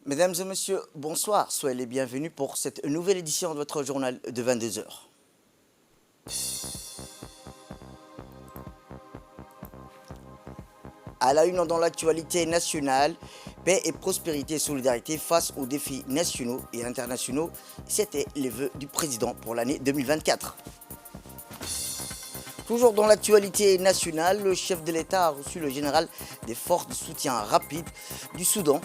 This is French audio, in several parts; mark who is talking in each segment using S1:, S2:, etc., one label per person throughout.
S1: Mesdames et messieurs, bonsoir. Soyez les bienvenus pour cette nouvelle édition de votre journal de 22 heures. À la une dans l'actualité nationale, paix et prospérité et solidarité face aux défis nationaux et internationaux, c'était les vœux du président pour l'année 2024. Toujours dans l'actualité nationale, le chef de l'État a reçu le général des forces de soutien rapide du Soudan.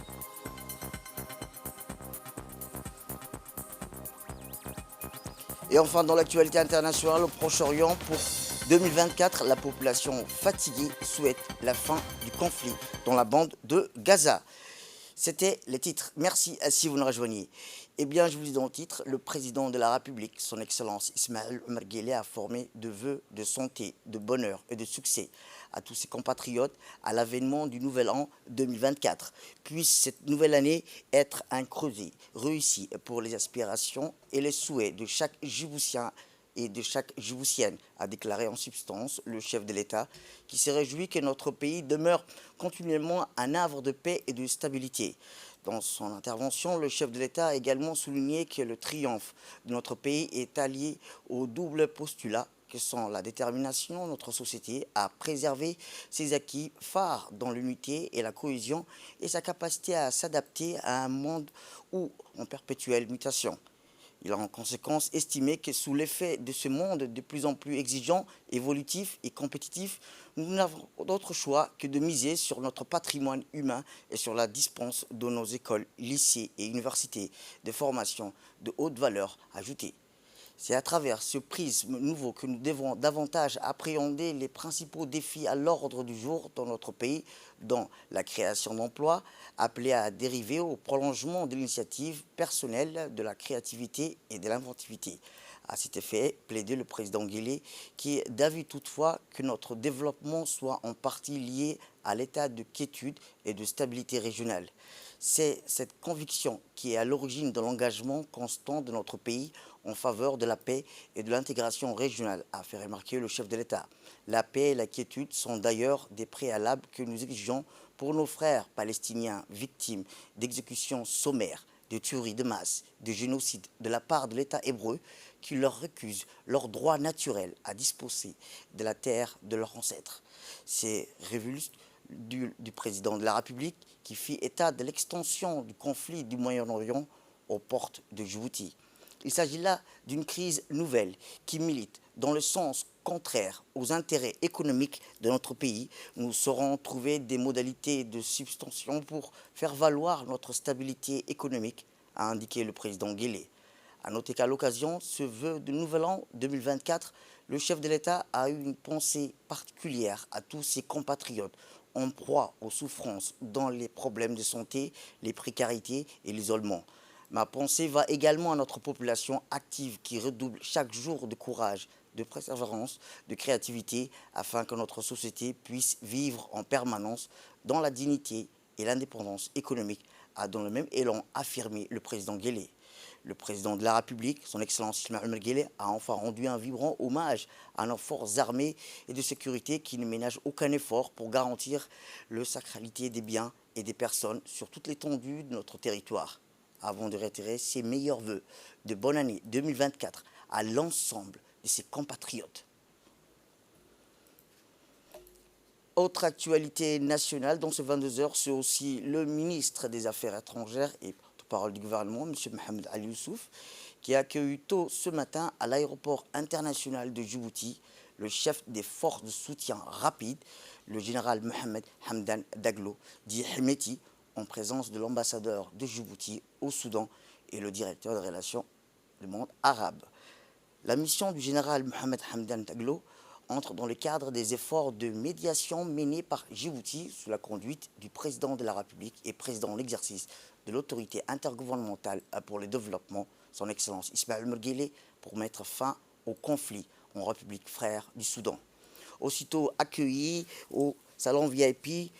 S1: Et enfin, dans l'actualité internationale, au Proche-Orient, pour 2024, la population fatiguée souhaite la fin du conflit dans la bande de Gaza. C'était les titres. Merci si vous nous rejoignez. Eh bien, je vous dis dans le titre, le président de la République, son Excellence Ismaël Omar Guelleh, a formé de vœux de santé, de bonheur et de succès à tous ses compatriotes à l'avènement du nouvel an 2024. Puisse cette nouvelle année être un creuset réussi pour les aspirations et les souhaits de chaque Djiboutien et de chaque Djiboutienne, a déclaré en substance le chef de l'État, qui se réjouit que notre pays demeure continuellement un havre de paix et de stabilité. Dans son intervention, le chef de l'État a également souligné que le triomphe de notre pays est allié au double postulat que sont la détermination de notre société à préserver ses acquis phares dans l'unité et la cohésion et sa capacité à s'adapter à un monde où en perpétuelle mutation. Il a en conséquence estimé que sous l'effet de ce monde de plus en plus exigeant, évolutif et compétitif, nous n'avons d'autre choix que de miser sur notre patrimoine humain et sur la dispense de nos écoles, lycées et universités de formation de haute valeur ajoutée. C'est à travers ce prisme nouveau que nous devons davantage appréhender les principaux défis à l'ordre du jour dans notre pays, dont la création d'emplois, appelée à dériver au prolongement de l'initiative personnelle, de la créativité et de l'inventivité. À cet effet, plaidait le président Guelleh, qui est d'avis toutefois que notre développement soit en partie lié à l'état de quiétude et de stabilité régionale. C'est cette conviction qui est à l'origine de l'engagement constant de notre pays en faveur de la paix et de l'intégration régionale, a fait remarquer le chef de l'État. La paix et la quiétude sont d'ailleurs des préalables que nous exigeons pour nos frères palestiniens victimes d'exécutions sommaires, de tueries de masse, de génocide de la part de l'État hébreu qui leur récuse leur droit naturel à disposer de la terre de leurs ancêtres. Ces révoltes du président de la République qui fit état de l'extension du conflit du Moyen-Orient aux portes de Djibouti. Il s'agit là d'une crise nouvelle qui milite dans le sens contraire aux intérêts économiques de notre pays. Nous saurons trouver des modalités de substantion pour faire valoir notre stabilité économique, a indiqué le président Guelleh. A noter qu'à l'occasion, ce vœu de nouvel an 2024, le chef de l'État a eu une pensée particulière à tous ses compatriotes en proie aux souffrances dans les problèmes de santé, les précarités et l'isolement. Ma pensée va également à notre population active qui redouble chaque jour de courage, de persévérance, de créativité afin que notre société puisse vivre en permanence dans la dignité et l'indépendance économique, a dans le même élan affirmé le président Guelleh. Le président de la République, son Excellence Ismaël Omar Guelleh, a enfin rendu un vibrant hommage à nos forces armées et de sécurité qui ne ménagent aucun effort pour garantir la sacralité des biens et des personnes sur toute l'étendue de notre territoire. Avant de réitérer ses meilleurs vœux de bonne année 2024 à l'ensemble de ses compatriotes. Autre actualité nationale dans ce 22 heures, c'est aussi le ministre des Affaires étrangères et porte-parole du gouvernement, M. Mohamed Ali Youssouf, qui a accueilli tôt ce matin à l'aéroport international de Djibouti le chef des forces de soutien rapide, le général Mohamed Hamdan Daglo, dit Hemeti, en présence de l'ambassadeur de Djibouti au Soudan et le directeur des relations du monde arabe. La mission du général Mohamed Hamdan Daglo entre dans le cadre des efforts de médiation menés par Djibouti sous la conduite du président de la République et président en exercice de l'autorité intergouvernementale pour le développement, son Excellence Ismaël Omar Guelleh, pour mettre fin au conflit en République frère du Soudan. Aussitôt accueilli au salon VIP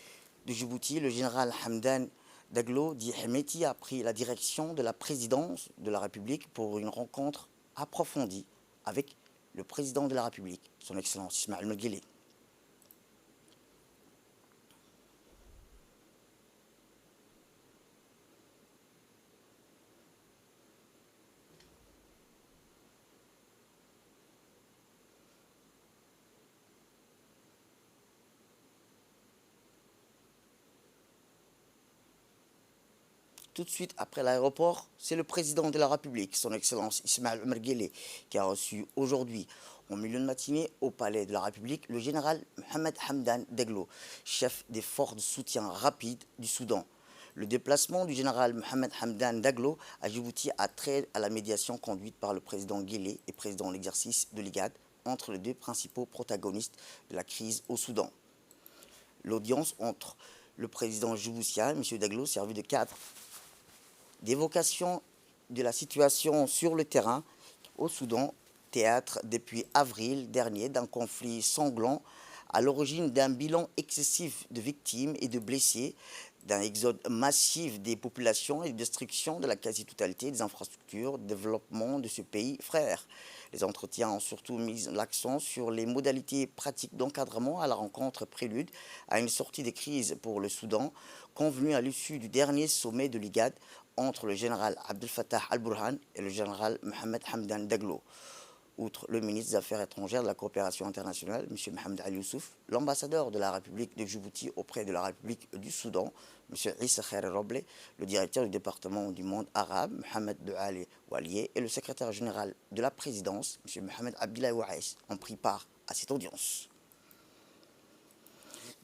S1: de Djibouti, le général Hamdan Daglo dit Hemeti a pris la direction de la présidence de la République pour une rencontre approfondie avec le président de la République, son Excellence Ismaël Omar Guelleh. tout de suite après l'aéroport, c'est le président de la République, son Excellence Ismaël Omar Guelleh, qui a reçu aujourd'hui, en milieu de matinée, au Palais de la République, le général Mohamed Hamdan Daglo, chef des forces de soutien rapide du Soudan. Le déplacement du général Mohamed Hamdan Daglo à Djibouti a trait à la médiation conduite par le président Guelleh et président en exercice de l'IGAD entre les deux principaux protagonistes de la crise au Soudan. L'audience entre le président djiboutien, M. Daglo, servi de cadre d'évocation de la situation sur le terrain au Soudan, théâtre depuis avril dernier d'un conflit sanglant à l'origine d'un bilan excessif de victimes et de blessés, d'un exode massif des populations et de destruction de la quasi-totalité des infrastructures de développement de ce pays frère. Les entretiens ont surtout mis l'accent sur les modalités pratiques d'encadrement à la rencontre prélude à une sortie de crise pour le Soudan, convenue à l'issue du dernier sommet de l'IGAD entre le général Abdel Fattah al-Burhan et le général Mohamed Hamdan Daglo. Outre le ministre des Affaires étrangères de la coopération internationale, M. Mohamed Ali Youssouf, l'ambassadeur de la République de Djibouti auprès de la République du Soudan, M. Issa Khair Roble, le directeur du département du monde arabe, Mohamed Douali Walié, et le secrétaire général de la présidence, M. Mohamed Abdillahi Ouaïs, ont pris part à cette audience.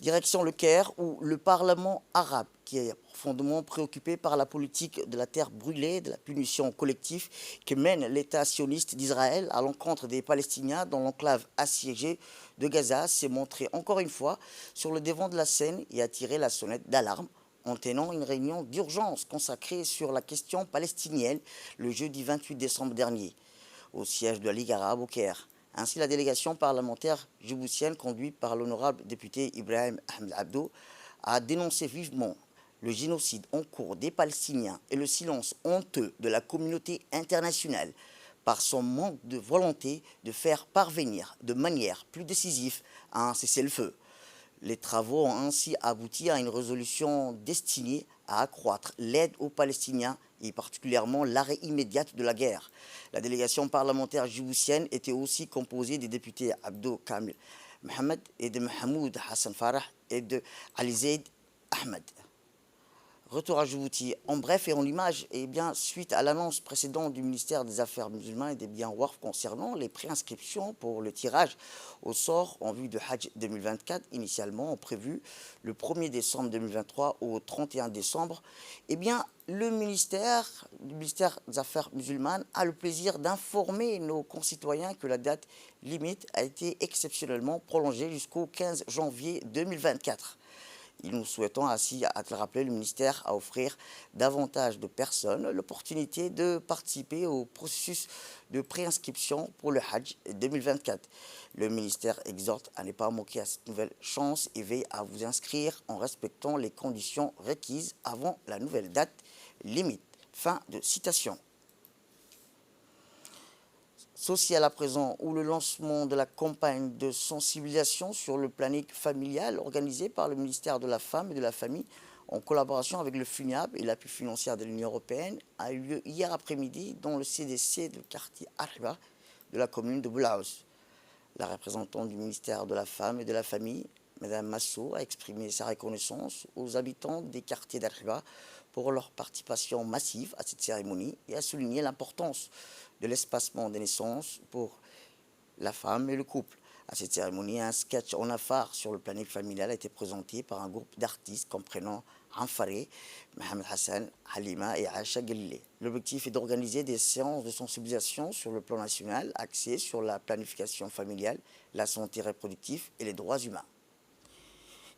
S1: Direction le Caire, où le Parlement arabe, qui est profondément préoccupé par la politique de la terre brûlée, de la punition collective que mène l'État sioniste d'Israël à l'encontre des Palestiniens dans l'enclave assiégée de Gaza, s'est montré encore une fois sur le devant de la scène et a tiré la sonnette d'alarme en tenant une réunion d'urgence consacrée sur la question palestinienne le jeudi 28 décembre dernier, au siège de la Ligue arabe au Caire. Ainsi, la délégation parlementaire djiboutienne conduite par l'honorable député Ibrahim Ahmed Abdo a dénoncé vivement le génocide en cours des Palestiniens et le silence honteux de la communauté internationale par son manque de volonté de faire parvenir de manière plus décisive à un cessez-le-feu. Les travaux ont ainsi abouti à une résolution destinée à accroître l'aide aux Palestiniens et particulièrement l'arrêt immédiat de la guerre. La délégation parlementaire djiboutienne était aussi composée des députés Abdo Kamil Mohamed et de Mahmoud Hassan Farah et de Ali Zaid Ahmed. Retour à Djibouti. En bref et en image, suite à l'annonce précédente du ministère des Affaires musulmanes et des biens WARF concernant les préinscriptions pour le tirage au sort en vue de Hajj 2024, initialement prévu le 1er décembre 2023 au 31 décembre, le ministère des Affaires musulmanes a le plaisir d'informer nos concitoyens que la date limite a été exceptionnellement prolongée jusqu'au 15 janvier 2024. Nous souhaitons ainsi, à te rappeler, le ministère à offrir davantage de personnes l'opportunité de participer au processus de préinscription pour le Hajj 2024. Le ministère exhorte à ne pas manquer à cette nouvelle chance et veille à vous inscrire en respectant les conditions requises avant la nouvelle date limite. Fin de citation. Social à présent, où le lancement de la campagne de sensibilisation sur le planning familial organisée par le ministère de la Femme et de la Famille en collaboration avec le FUNIAB et l'appui financier de l'Union européenne a eu lieu hier après-midi dans le CDC du quartier Arriba de la commune de Boulaouz. La représentante du ministère de la Femme et de la Famille, Mme Masso, a exprimé sa reconnaissance aux habitants des quartiers d'Arriba pour leur participation massive à cette cérémonie et a souligné l'importance de l'espacement des naissances pour la femme et le couple. À cette cérémonie, un sketch en affaires sur le planning familial a été présenté par un groupe d'artistes comprenant Anfaré, Mohamed Hassan, Halima et Aisha Galilé. L'objectif est d'organiser des séances de sensibilisation sur le plan national axées sur la planification familiale, la santé reproductive et les droits humains.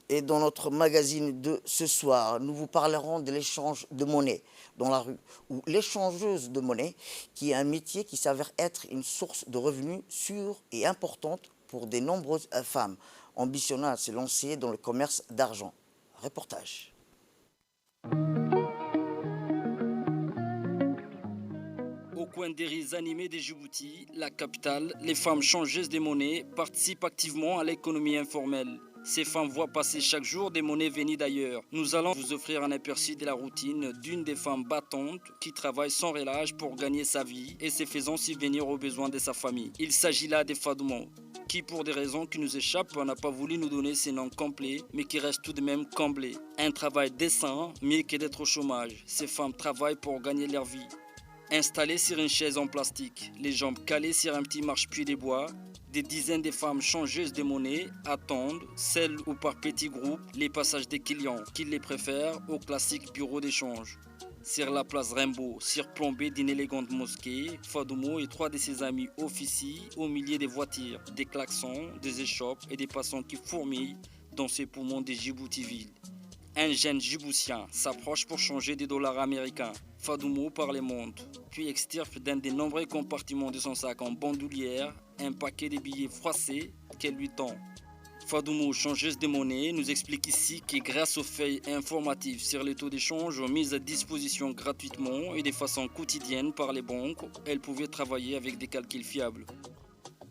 S1: Et dans notre magazine de ce soir, nous vous parlerons de l'échange de monnaie dans la rue, ou l'échangeuse de monnaie, qui est un métier qui s'avère être une source de revenus sûre et importante pour de nombreuses femmes ambitionnant à se lancer dans le commerce d'argent. Reportage.
S2: Au coin des rues animées de Djibouti, la capitale, les femmes changeuses de monnaie participent activement à l'économie informelle. Ces femmes voient passer chaque jour des monnaies venues d'ailleurs. Nous allons vous offrir un aperçu de la routine d'une des femmes battantes qui travaille sans relâche pour gagner sa vie et se faisant subvenir aux besoins de sa famille. Il s'agit là de Fadoumo, qui pour des raisons qui nous échappent n'a pas voulu nous donner ses noms complets, mais qui reste tout de même comblé. Un travail décent, mieux que d'être au chômage. Ces femmes travaillent pour gagner leur vie. Installées sur une chaise en plastique, les jambes calées sur un petit marchepied de bois, des dizaines de femmes changeuses de monnaie attendent, seules ou par petits groupes, les passages des clients qui les préfèrent au classique bureau d'échange. Sur la place Rimbaud, surplombée d'une élégante mosquée, Fadoumo et 3 de ses amis officient au milieu des voitures, des klaxons, des échoppes et des passants qui fourmillent dans ces poumons de Djibouti-ville. Un jeune Djiboutien s'approche pour changer des dollars américains. Fadoumo parle et monte, puis extirpe d'un des nombreux compartiments de son sac en bandoulière un paquet de billets froissés qu'elle lui tend. Fadoumo, changeuse de monnaie, nous explique ici que grâce aux feuilles informatives sur les taux d'échange mises à disposition gratuitement et de façon quotidienne par les banques, elle pouvait travailler avec des calculs fiables.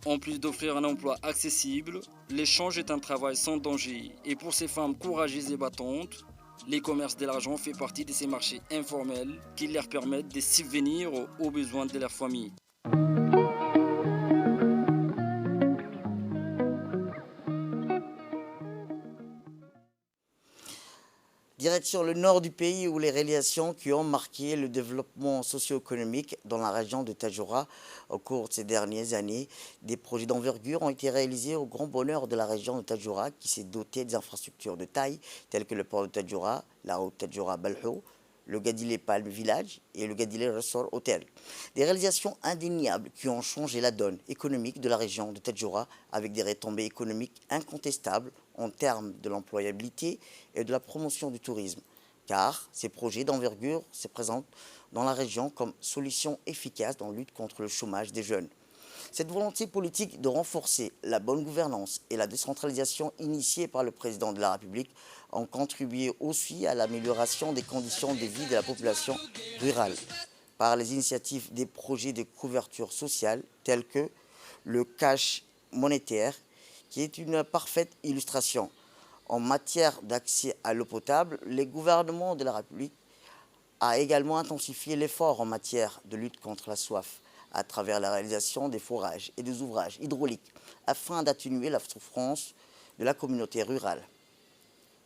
S2: En plus d'offrir un emploi accessible, l'échange est un travail sans danger. Et pour ces femmes courageuses et battantes, les commerces de l'argent fait partie de ces marchés informels qui leur permettent de subvenir aux besoins de leur famille.
S1: Direction le nord du pays où les réalisations qui ont marqué le développement socio-économique dans la région de Tadjoura au cours de ces dernières années, des projets d'envergure ont été réalisés au grand bonheur de la région de Tadjoura qui s'est dotée des infrastructures de taille telles que le port de Tadjoura, la route Tadjoura-Balhou, le Gadilé Palm Village et le Gadilé Resort Hotel. Des réalisations indéniables qui ont changé la donne économique de la région de Tadjoura avec des retombées économiques incontestables en termes de l'employabilité et de la promotion du tourisme, car ces projets d'envergure se présentent dans la région comme solution efficace dans la lutte contre le chômage des jeunes. Cette volonté politique de renforcer la bonne gouvernance et la décentralisation initiée par le président de la République ont contribué aussi à l'amélioration des conditions de vie de la population rurale par les initiatives des projets de couverture sociale tels que le cash monétaire, qui est une parfaite illustration. En matière d'accès à l'eau potable, le gouvernement de la République a également intensifié l'effort en matière de lutte contre la soif à travers la réalisation des forages et des ouvrages hydrauliques afin d'atténuer la souffrance de la communauté rurale.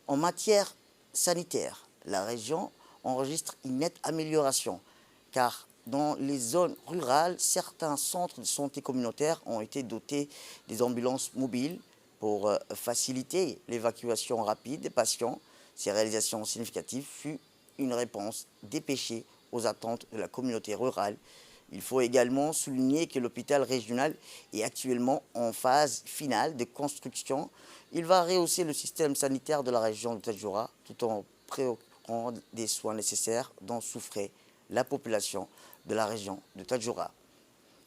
S1: En matière sanitaire, la région enregistre une nette amélioration car dans les zones rurales, certains centres de santé communautaires ont été dotés des ambulances mobiles pour faciliter l'évacuation rapide des patients. Ces réalisations significatives furent une réponse dépêchée aux attentes de la communauté rurale. Il faut également souligner que l'hôpital régional est actuellement en phase finale de construction. Il va rehausser le système sanitaire de la région de Tadjoura tout en préoccupant des soins nécessaires dont souffrait la population de la région de Tadjoura.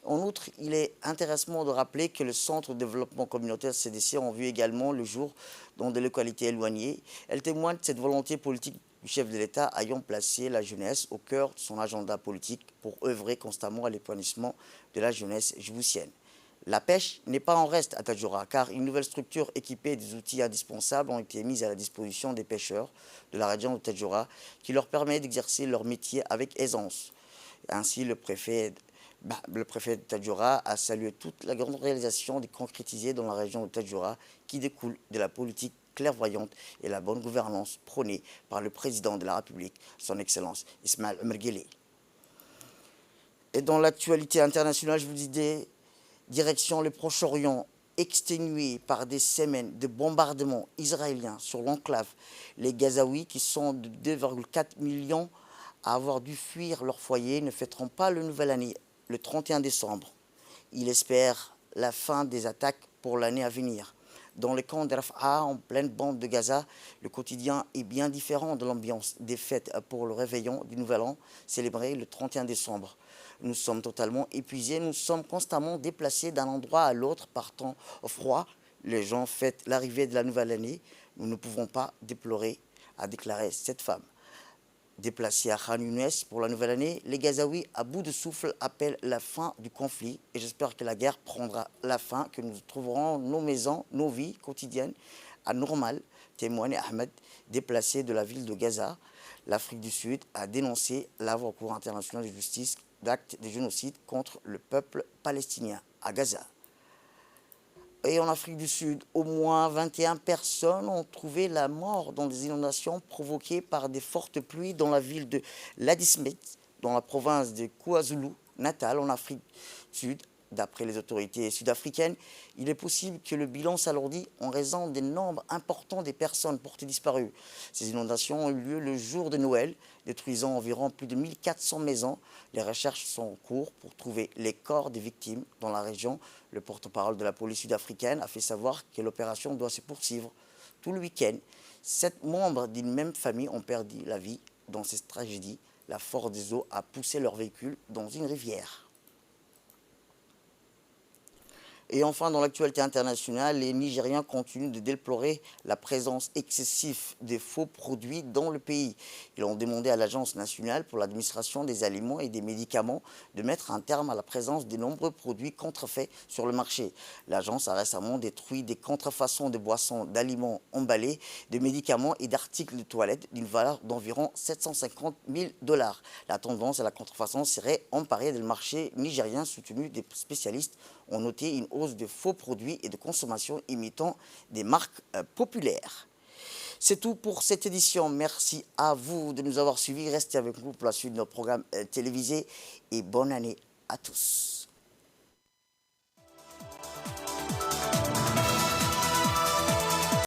S1: En outre, il est intéressant de rappeler que le Centre de développement communautaire CDC ont vu également le jour dans des localités éloignées. Elle témoigne de cette volonté politique du chef de l'État ayant placé la jeunesse au cœur de son agenda politique pour œuvrer constamment à l'épanouissement de la jeunesse djiboutienne. La pêche n'est pas en reste à Tadjoura car une nouvelle structure équipée des outils indispensables ont été mise à la disposition des pêcheurs de la région de Tadjoura qui leur permet d'exercer leur métier avec aisance. Ainsi, le préfet de Tadjoura a salué toute la grande réalisation concrétisée dans la région de Tadjoura qui découle de la politique clairvoyante et la bonne gouvernance prônée par le président de la République, son Excellence Ismaël Omar Guelleh. Et dans l'actualité internationale, je vous disais, direction le Proche-Orient, exténué par des semaines de bombardements israéliens sur l'enclave, les Gazaouis, qui sont de 2,4 millions à avoir dû fuir leur foyer, ne fêteront pas la nouvelle année le 31 décembre. Ils espèrent la fin des attaques pour l'année à venir. Dans le camp de Rafah, en pleine bande de Gaza, le quotidien est bien différent de l'ambiance des fêtes pour le réveillon du Nouvel An, célébré le 31 décembre. Nous sommes totalement épuisés, nous sommes constamment déplacés d'un endroit à l'autre, partant au froid. Les gens fêtent l'arrivée de la nouvelle année. Nous ne pouvons pas déplorer, a déclaré cette femme. Déplacés à Khan Younes pour la nouvelle année, les Gazaouis à bout de souffle appellent la fin du conflit et j'espère que la guerre prendra la fin, que nous trouverons nos maisons, nos vies quotidiennes anormal, témoigne Ahmed, déplacé de la ville de Gaza. L'Afrique du Sud a dénoncé l'avant au Cour international de justice d'actes de génocide contre le peuple palestinien à Gaza. Et en Afrique du Sud, au moins 21 personnes ont trouvé la mort dans des inondations provoquées par des fortes pluies dans la ville de Ladysmith, dans la province de KwaZulu-Natal, en Afrique du Sud. D'après les autorités sud-africaines, il est possible que le bilan s'alourdit en raison des nombres importants des personnes portées disparues. Ces inondations ont eu lieu le jour de Noël, détruisant environ plus de 1400 maisons. Les recherches sont en cours pour trouver les corps des victimes dans la région. Le porte-parole de la police sud-africaine a fait savoir que l'opération doit se poursuivre. Tout le week-end, 7 membres d'une même famille ont perdu la vie dans cette tragédie. La force des eaux a poussé leur véhicule dans une rivière. Et enfin, dans l'actualité internationale, les Nigériens continuent de déplorer la présence excessive des faux produits dans le pays. Ils ont demandé à l'Agence nationale pour l'administration des aliments et des médicaments de mettre un terme à la présence de nombreux produits contrefaits sur le marché. L'agence a récemment détruit des contrefaçons de boissons, d'aliments emballés, de médicaments et d'articles de toilette d'une valeur d'environ 750 000 $. La tendance à la contrefaçon serait emparée du marché nigérien soutenu des spécialistes ont noté une hausse de faux produits et de consommation imitant des marques populaires. C'est tout pour cette édition. Merci à vous de nous avoir suivis. Restez avec nous pour la suite de nos programmes télévisés et bonne année à tous.